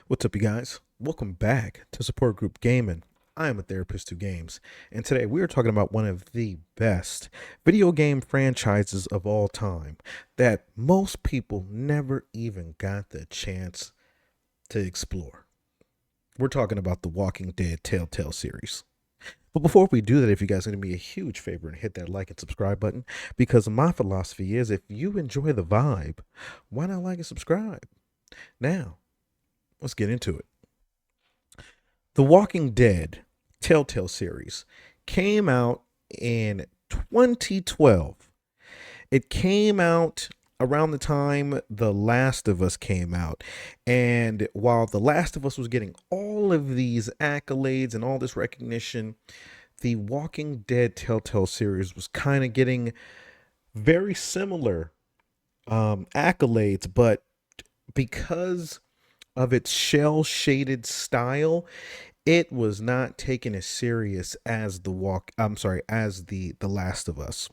What's up, you guys? Welcome back to Support Group Gaming. I am a therapist who games, and today we are talking about one of the best video game franchises of all time that most people never even got the chance to explore. We're talking about the Walking Dead Telltale series. But before we do that, if you guys are going to be a huge favor and hit that like and subscribe button, because my philosophy is if you enjoy the vibe, why not like and subscribe? Now, let's get into it. The Walking Dead Telltale series came out in 2012. It came out around the time The Last of Us came out. And while The Last of Us was getting all of these accolades and all this recognition, the Walking Dead Telltale series was kind of getting very similar accolades, but because of its shell shaded style, it was not taken as serious as the Last of Us.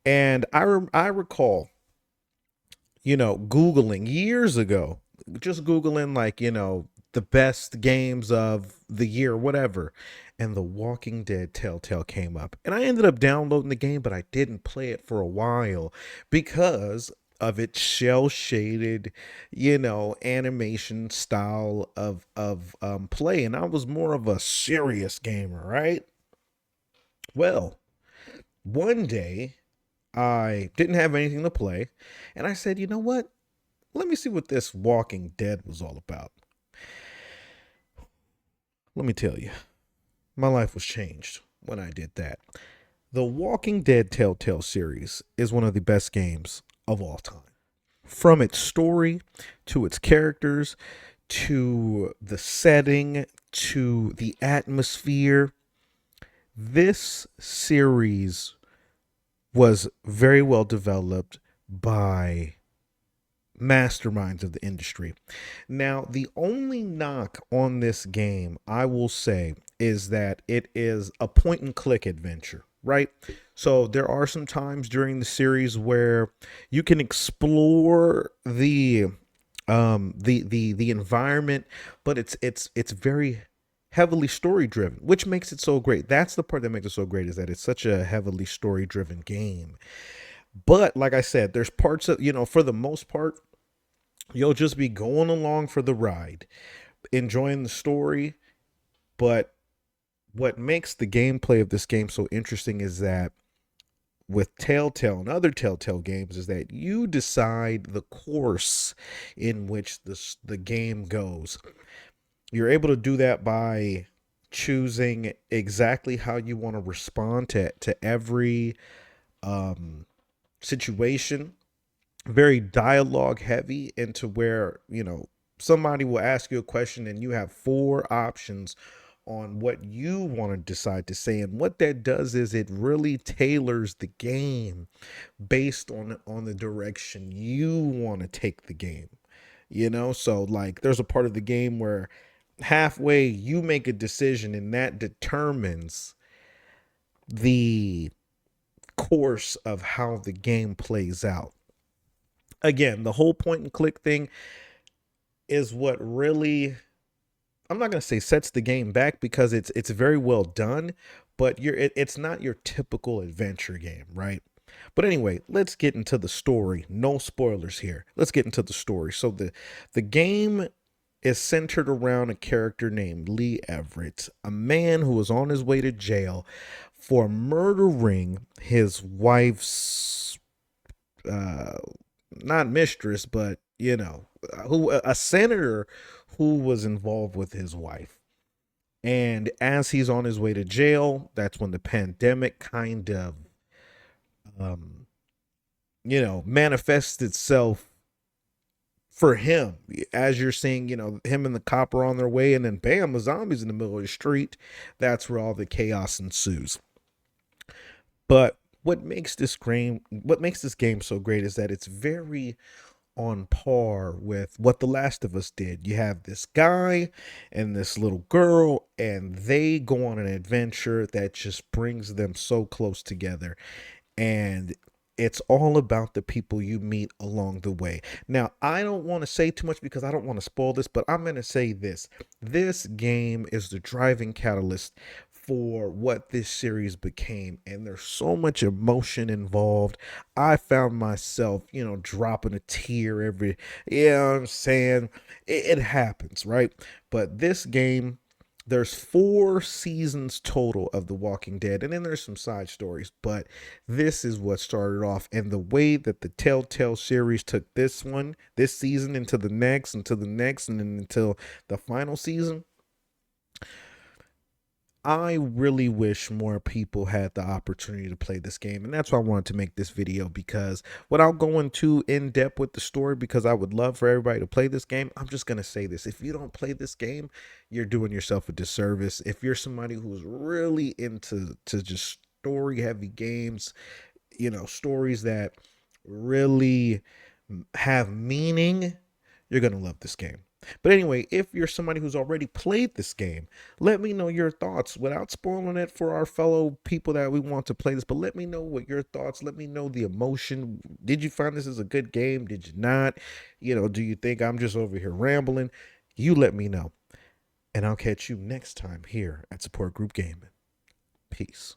And I recall, googling years ago, just googling like, the best games of the year, whatever, and The Walking Dead Telltale came up. And I ended up downloading the game, but I didn't play it for a while because of its shell shaded, animation style of play. And I was more of a serious gamer, right? Well, one day I didn't have anything to play, and I said, you know what? Let me see what this Walking Dead was all about. Let me tell you, my life was changed when I did that. The Walking Dead Telltale series is one of the best games of all time. From its story to its characters to the setting to the atmosphere, this series was very well developed by masterminds of the industry. Now, the only knock on this game, I will say, is that it is a point and click adventure, right? So there are some times during the series where you can explore the environment, but it's very heavily story driven, which makes it so great. That's the part that makes it so great, is that it's such a heavily story driven game. But like I said, there's parts of, for the most part, you'll just be going along for the ride, enjoying the story. But what makes the gameplay of this game so interesting is that with Telltale and other Telltale games is that you decide the course in which the game goes. You're able to do that by choosing exactly how you want to respond to every situation. Very dialogue heavy, into where, somebody will ask you a question and you have four options on what you want to decide to say. And what that does is it really tailors the game based on the direction you want to take the game. So like there's a part of the game where halfway you make a decision and that determines the course of how the game plays out. Again, the whole point and click thing is what really, I'm not going to say sets the game back, because it's very well done, but it's not your typical adventure game, right? But anyway, let's get into the story. No spoilers here. Let's get into the story. So the game is centered around a character named Lee Everett, a man who was on his way to jail for murdering his wife's not mistress, but who, a senator who was involved with his wife. And as he's on his way to jail, that's when the pandemic kind of manifests itself for him. As you're seeing, him and the cop are on their way, and then bam, the zombies in the middle of the street. That's where all the chaos ensues. But what makes this game so great is that it's very on par with what The Last of Us did. You have this guy and this little girl, and they go on an adventure that just brings them so close together. And It's all about the people you meet along the way. Now, I don't want to say too much because I don't want to spoil this, but I'm going to say this. This game is the driving catalyst for what this series became, and there's so much emotion involved. I found myself, dropping a tear every, I'm saying? It happens, right? But this game, there's 4 seasons total of The Walking Dead, and then there's some side stories, but this is what started off. And the way that the Telltale series took this season, into the next, into the next, and then until the final season, I really wish more people had the opportunity to play this game. And that's why I wanted to make this video, because without going too in depth with the story, because I would love for everybody to play this game, I'm just going to say this. If you don't play this game, you're doing yourself a disservice. If you're somebody who's really into just story heavy games, stories that really have meaning, you're going to love this game. But anyway, if you're somebody who's already played this game, let me know your thoughts without spoiling it for our fellow people that we want to play this. But let me know what your thoughts, let me know the emotion. Did you find this as a good game? Did you not? Do you think I'm just over here rambling? You let me know. And I'll catch you next time here at Support Group Gaming. Peace.